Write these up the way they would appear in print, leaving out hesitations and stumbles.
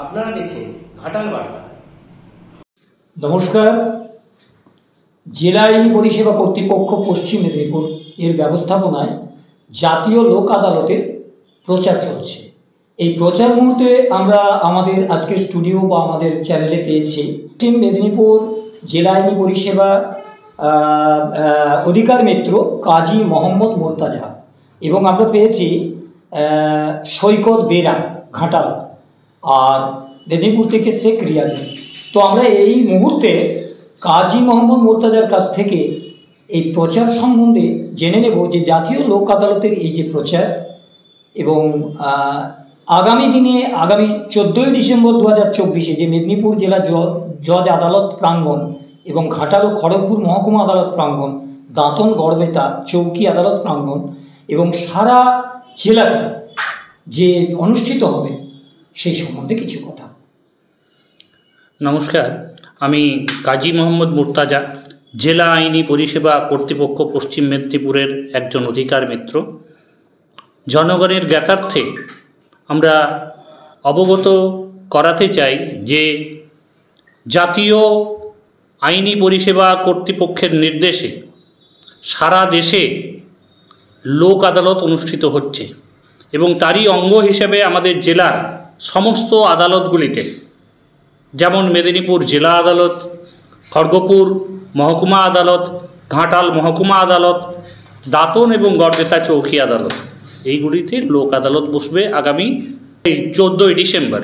আপনারা দেখছেন ঘাটাল বার্তা। নমস্কার। জেলা আইনি পরিষেবা কর্তৃপক্ষ পশ্চিম মেদিনীপুর এর ব্যবস্থাপনায় জাতীয় লোক আদালতের প্রচার চলছে। এই প্রচার মুহূর্তে আমরা আমাদের আজকের স্টুডিও বা আমাদের চ্যানেলে পেয়েছি পশ্চিম মেদিনীপুর জেলা আইনি পরিষেবা অধিকার মিত্র কাজী মোহাম্মদ মোর্তাজা, এবং আমরা পেয়েছি সৈকত বেরা ঘাটাল, আর মেদিনীপুর থেকে শেখ রিয়াজ। তো আমরা এই মুহূর্তে কাজী মোহাম্মদ মোর্তাজার কাছ থেকে এই প্রচার সম্বন্ধে জেনে নেব যে জাতীয় লোক আদালতের এই যে প্রচার, এবং আগামী দিনে আগামী 14ই ডিসেম্বর 2024 যে মেদিনীপুর জেলা জজ আদালত প্রাঙ্গণ এবং ঘাটাল ও খড়গপুর মহকুমা আদালত প্রাঙ্গণ, দাঁতন গড়বেতা চৌকি আদালত প্রাঙ্গণ এবং সারা জেলাতে যে অনুষ্ঠিত হবে সেই সম্বন্ধে কিছু কথা। নমস্কার, আমি কাজী মোহাম্মদ মোর্তাজা, জেলা আইনি পরিষেবা কর্তৃপক্ষ পশ্চিম মেদিনীপুরের একজন অধিকার মিত্র। জনগণের জ্ঞাতার্থে আমরা অবগত করাতে চাই যে জাতীয় আইনি পরিষেবা কর্তৃপক্ষের নির্দেশে সারা দেশে লোক আদালত অনুষ্ঠিত হচ্ছে, এবং তারই অঙ্গ হিসেবে আমাদের জেলার সমস্ত আদালতগুলিতে, যেমন মেদিনীপুর জেলা আদালত, খড়গপুর মহকুমা আদালত, ঘাটাল মহকুমা আদালত, দাঁতন এবং গড়বেতা চৌকি আদালত, এইগুলিতে লোক আদালত বসবে আগামী 14ই ডিসেম্বর।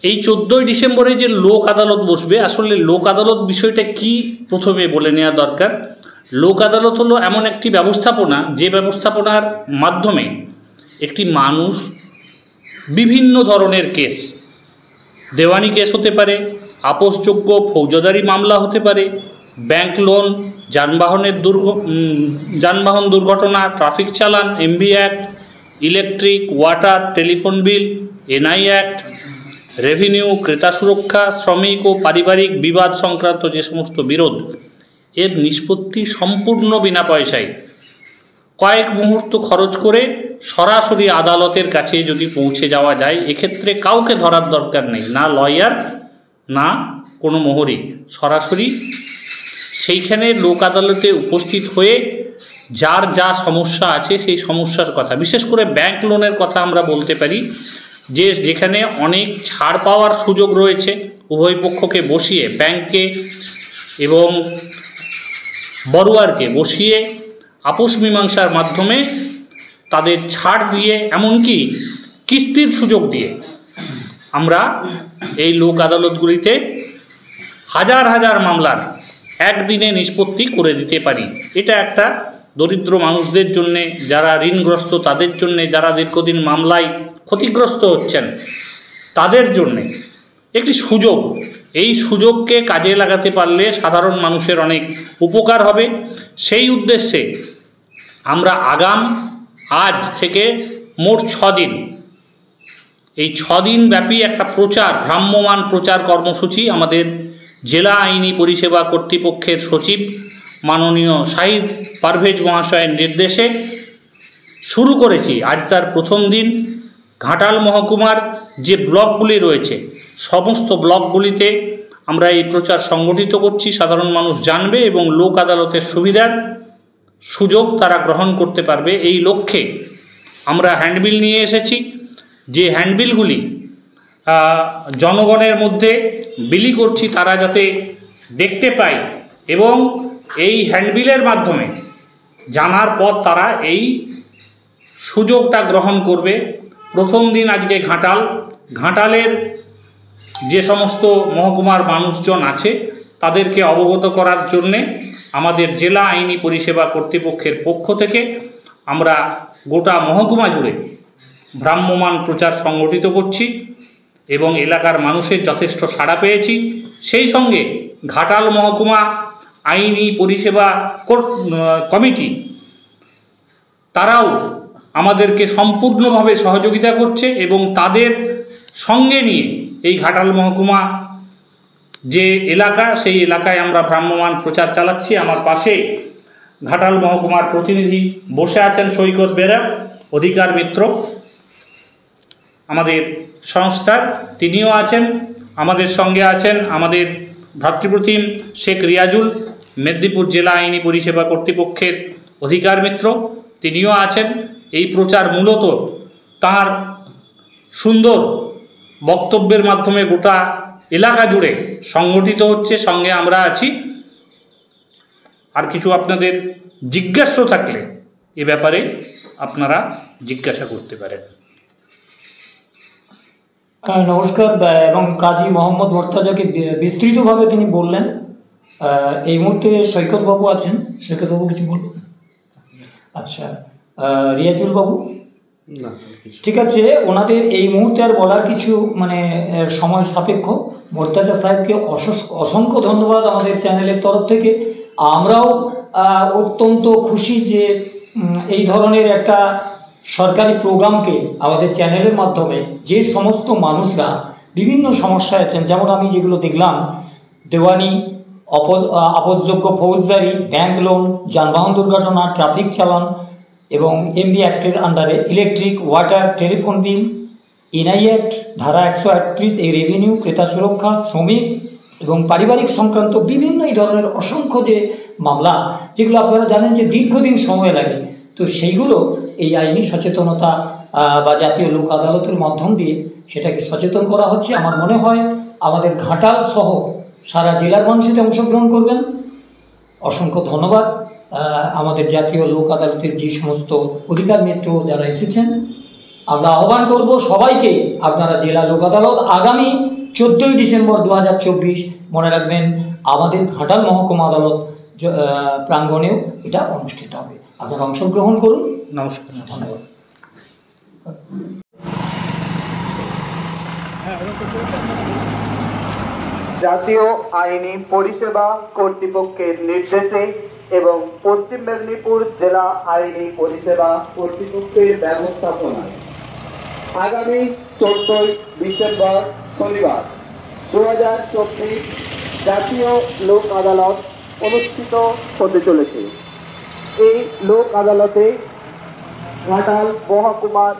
এই 14ই ডিসেম্বরে যে লোক আদালত বসবে, আসলে লোক আদালত বিষয়টা কি প্রথমে বলে নেওয়া দরকার। লোক আদালত হলো এমন একটি ব্যবস্থাপনা, যে ব্যবস্থাপনার মাধ্যমে একটি মানুষ বিভিন্ন ধরনের কেস, দেওয়ানি কেস হতে পারে, আপোষযোগ্য ফৌজদারি মামলা হতে পারে, ব্যাংক লোন, যানবাহন দুর্ঘটনা, ট্রাফিক চালান, MV act, electric, water, telephone bill, NI act, revenue, ক্রেতা সুরক্ষা, শ্রমিক ও পারিবারিক বিবাদ সংক্রান্ত যে সমস্ত বিরোধ, এর নিষ্পত্তি সম্পূর্ণ বিনা পয়সায় কয়েক মুহূর্ত খরচ করে সরাসরি আদালতের কাছে যদি পৌঁছে যাওয়া যায়, এক্ষেত্রে কাউকে ধরার দরকার নেই, না লয়ার না কোনো মোহরি, সরাসরি সেইখানে লোক আদালতে উপস্থিত হয়ে যার যা সমস্যা আছে সেই সমস্যার কথা, বিশেষ করে ব্যাংক লোনের কথা আমরা বলতে পারি, যে যেখানে অনেক ছাড় পাওয়ার সুযোগ রয়েছে, উভয় পক্ষকে বসিয়ে, ব্যাংককে এবং বড়ুয়ারকে বসিয়ে আপোষ মীমাংসার মাধ্যমে তাদের ছাড় দিয়ে, এমনকি কিস্তির সুযোগ দিয়ে আমরা এই লোক আদালতগুলিতে হাজার হাজার মামলার একদিনে নিষ্পত্তি করে দিতে পারি। এটা একটা দরিদ্র মানুষদের জন্যে, যারা ঋণগ্রস্ত তাদের জন্যে, যারা দীর্ঘদিন মামলায় ক্ষতিগ্রস্ত হচ্ছেন তাদের জন্যে একটি সুযোগ। এই সুযোগকে কাজে লাগাতে পারলে সাধারণ মানুষের অনেক উপকার হবে। সেই উদ্দেশ্যে আমরা আজ থেকে মোট 6 দিন, এই 6 দিন ব্যাপী একটা ভ্রাম্যমাণ প্রচার কর্মসূচি আমাদের জেলা আইনি পরিষেবা কর্তৃপক্ষের সচিব মাননীয় শাহিদ পারভেজ মহাশয়ের নির্দেশে শুরু করেছি। আজ তার প্রথম দিন। ঘাটাল মহকুমার যে ব্লকগুলি রয়েছে, সমস্ত ব্লকগুলিতে আমরা এই প্রচার সংগঠিত করছি। সাধারণ মানুষ জানবে এবং লোক আদালতের সুযোগ তারা গ্রহণ করতে পারবে। এই লক্ষ্যে আমরা হ্যান্ডবিল নিয়ে এসেছি, যে হ্যান্ডবিলগুলি জনগণের মধ্যে বিলি করছি, তারা যাতে দেখতে পায় এবং এই হ্যান্ডবিলের মাধ্যমে জানার পর তারা এই সুযোগটা গ্রহণ করবে। প্রথম দিন আজকে ঘাটালের যে সমস্ত মহকুমার মানুষজন আছে তাদেরকে অবগত করার জন্যে আমাদের জেলা আইনি পরিষেবা কর্তৃপক্ষের পক্ষ থেকে আমরা গোটা মহকুমা জুড়ে ভ্রাম্যমাণ প্রচার সংগঠিত করছি এবং এলাকার মানুষের যথেষ্ট সাড়া পেয়েছি। সেই সঙ্গে ঘাটাল মহকুমা আইনি পরিষেবা কমিটি তারাও আমাদেরকে সম্পূর্ণভাবে সহযোগিতা করছে এবং তাদের সঙ্গে নিয়ে এই ঘাটাল মহকুমা যে এলাকা, সেই এলাকায় আমরা ভ্রাম্যমাণ প্রচার চালাচ্ছি। আমার পাশে ঘাটাল মহকুমার প্রতিনিধি বসে আছেন সৈকত বেরা, অধিকার মিত্র। আমাদের সংস্থার, তিনিও আছেন। আমাদের সঙ্গে আছেন আমাদের ভ্রাতৃপ্রতিম শেখ রিয়াজুল, মেদিনীপুর জেলা আইনি পরিষেবা কর্তৃপক্ষের অধিকার মিত্র, তিনিও আছেন। এই প্রচার মূলত তার সুন্দর বক্তব্যের মাধ্যমে গোটা এলাকা জুড়ে সংগঠিত হচ্ছে, সঙ্গে আমরা আছি। আর কিছু আপনাদের জিজ্ঞাস্য থাকলে এ ব্যাপারে আপনারা জিজ্ঞাসা করতে পারেন। নমস্কার। এবং কাজী মোহাম্মদ মোর্তাজাকে বিস্তৃতভাবে তিনি বললেন। এই মুহূর্তে সৈকত বাবু আছেন, সৈকত বাবু কিছু বলবেন? আচ্ছা, রিয়াজুল বাবু? ঠিক আছে, ওনাদের এই মুহূর্তে আর বলার কিছু সময় সাপেক্ষ। মোর্তাজা সাহেবকে অসংখ্য ধন্যবাদ আমাদের চ্যানেলের তরফ থেকে। আমরাও অত্যন্ত খুশি যে এই ধরনের একটা সরকারি প্রোগ্রামকে আমাদের চ্যানেলের মাধ্যমে যে সমস্ত মানুষরা বিভিন্ন সমস্যায় আছেন, যেমন আমি যেগুলো দেখলাম, দেওয়ানি, আপসযোগ্য ফৌজদারি, ব্যাংক লোন, যানবাহন দুর্ঘটনা, ট্রাফিক চালান এবং এমবি অ্যাক্টের আন্ডারে electric, water, telephone bill, NI act, ধারা 138, এই রেভিনিউ, ক্রেতা সুরক্ষা, শ্রমিক এবং পারিবারিক সংক্রান্ত বিভিন্ন এই ধরনের অসংখ্য যে মামলা, যেগুলো আপনারা জানেন যে দীর্ঘদিন সময় লাগে, তো সেইগুলো এই আইনি সচেতনতা বা জাতীয় লোক আদালতের মাধ্যম দিয়ে সেটাকে সচেতন করা হচ্ছে। আমার মনে হয় আমাদের ঘাটাল সহ সারা জেলার মানুষ এতে অংশগ্রহণ করবেন। অসংখ্য ধন্যবাদ আমাদের জাতীয় লোক আদালতের যে সমস্ত অধিকার মিত্র যারা এসেছেন। আমরা আহ্বান করব সবাইকে, আপনারা জেলা লোক আদালত আগামী 14ই ডিসেম্বর 2024, মনে রাখবেন আমাদের ঘাটাল মহকুমা আদালত প্রাঙ্গণেও এটা অনুষ্ঠিত হবে। আপনারা অংশগ্রহণ করুন। নমস্কার, ধন্যবাদ। জাতীয় আইনি পরিষেবা কর্তৃপক্ষের নির্দেশে এবং পশ্চিম মেদিনীপুর জেলা আইনি পরিষেবা কর্তৃপক্ষের ব্যবস্থাপনায় আগামী 14ই ডিসেম্বর শনিবার 2024 জাতীয় লোক আদালত অনুষ্ঠিত হতে চলেছে। এই লোক আদালতে ঘাটাল মহকুমার